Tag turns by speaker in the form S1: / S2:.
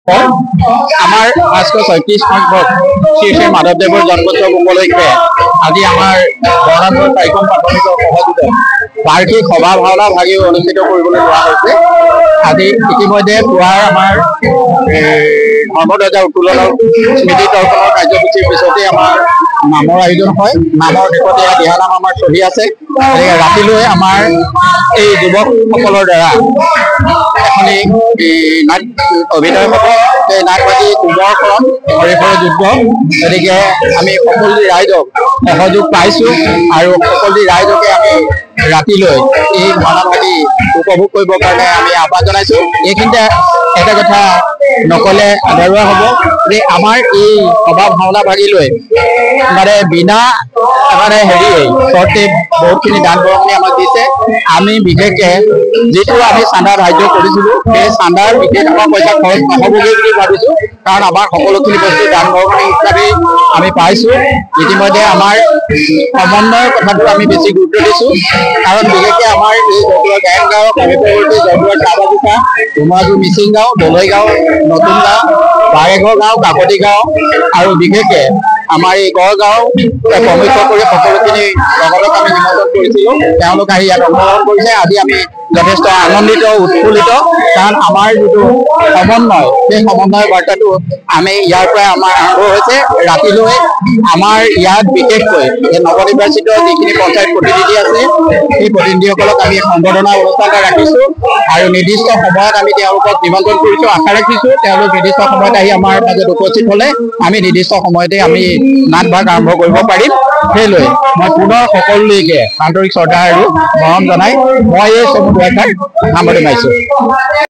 S1: আমাৰ 536 সংখ্যক শ্ৰী শ্ৰী মাধৱদেৱৰ জন্মোৎসৱ উপলক্ষে আজি আমাৰ বৰনামপুৰ চাৰিখন প্ৰাথমিকৰ সহযোগত বাৰ্ষিক সভা ভাওনা ভাগি অনুষ্ঠিত কৰিবলৈ লোৱা হৈছে। আজি ইতিমধ্যে পুৱাৰ আমাৰ ধৰ্মধ্বজা উত্তোলন স্মৃতি তৰ্পণৰ কাৰ্যসূচীৰ পিছতে আমাৰ নামৰ আয়োজন হয়। নামৰ শেষতে দিহানাম আমাৰ চলি আছে। গতিকে ৰাতিলৈ আমাৰ এই যুৱকসকলৰ দ্বাৰা এখনি নাট অভিনয় হ'ব। এই নাটবাদী কুমৰকৰণ হৰিহৰ যুদ্ধ। গতিকে আমি সকলো ৰাইজক সহযোগ পাইছোঁ আৰু সকলো ৰাইজকে আমি ৰাতিলৈ এই ভাওনা ভাগি উপভোগ কৰিবৰ কাৰণে আমি আহ্বান জনাইছোঁ। এইখিনিতে এটা কথা নকলে আধৰুৱা হ'ব যে আমাৰ এই সভা ভাওনা ভাগিলৈ মানে বিনা চৰ্তে বহুতখিনি দান বৰঙণি আমাক দিছে। আমি বিশেষকৈ যিটো আমি চান্দা ধাৰ্য কৰিছিলোঁ সেই চান্দাৰ বিশেষ আমাৰ পইচা খৰচ নহ'বগৈ বুলি ভাবিছোঁ, কাৰণ আমাৰ সকলোখিনি বস্তু দান বৰঙণি হিচাপে আমি পাইছোঁ। ইতিমধ্যে আমাৰ সমন্বয়ৰ কথাটো আমি বেছি গুৰুত্ব দিছোঁ, কাৰণ বিশেষকৈ আমাৰ এই জয়পুৰৰ গায়ন গাঁৱৰ সমীপৱৰ্তী জয়পুৰৰ চাহ বাগিচা, ধুমাজু মিচিং গাঁও, দলৈ গাঁও, নতুন গাঁও, বাৰেঘৰ গাঁও, কাকতি গাঁও আৰু বিশেষকৈ আমাৰ এই গড়গাঁও প্ৰমুখ্য কৰি সকলোখিনি লগতক আমি নিমন্ত্ৰণ কৰিছিলোঁ। তেওঁলোক আহি ইয়াত অংশগ্ৰহণ কৰিছে। আজি আমি যথেষ্ট আনন্দিত উৎফুল্লিত, কাৰণ আমাৰ যিটো সমন্বয় সেই সমন্বয়ৰ বাৰ্তাটো আমি ইয়াৰ পৰাই আমাৰ আৰম্ভ হৈছে। ৰাতিলৈ আমাৰ ইয়াত বিশেষকৈ এই নৱনিৰ্বাচিত যিখিনি পঞ্চায়ত প্ৰতিনিধি আছে সেই প্ৰতিনিধিসকলক আমি সম্বৰ্ধনা অনুষ্ঠান এটা ৰাখিছোঁ আৰু নিৰ্দিষ্ট সময়ত আমি তেওঁলোকক নিমন্ত্ৰণ কৰিছোঁ। আশা ৰাখিছোঁ তেওঁলোক নিৰ্দিষ্ট সময়ত আহি আমাৰ মাজত উপস্থিত হ'লে আমি নিৰ্দিষ্ট সময়তে আমি নাট ভাগ আৰম্ভ কৰিব পাৰিম। সেইলৈ মই পুনৰ সকলোলৈকে আন্তৰিক শ্ৰদ্ধা আৰু মৰম জনাই মই এই চমু দুআষাৰ সামৰণি মাৰিছোঁ।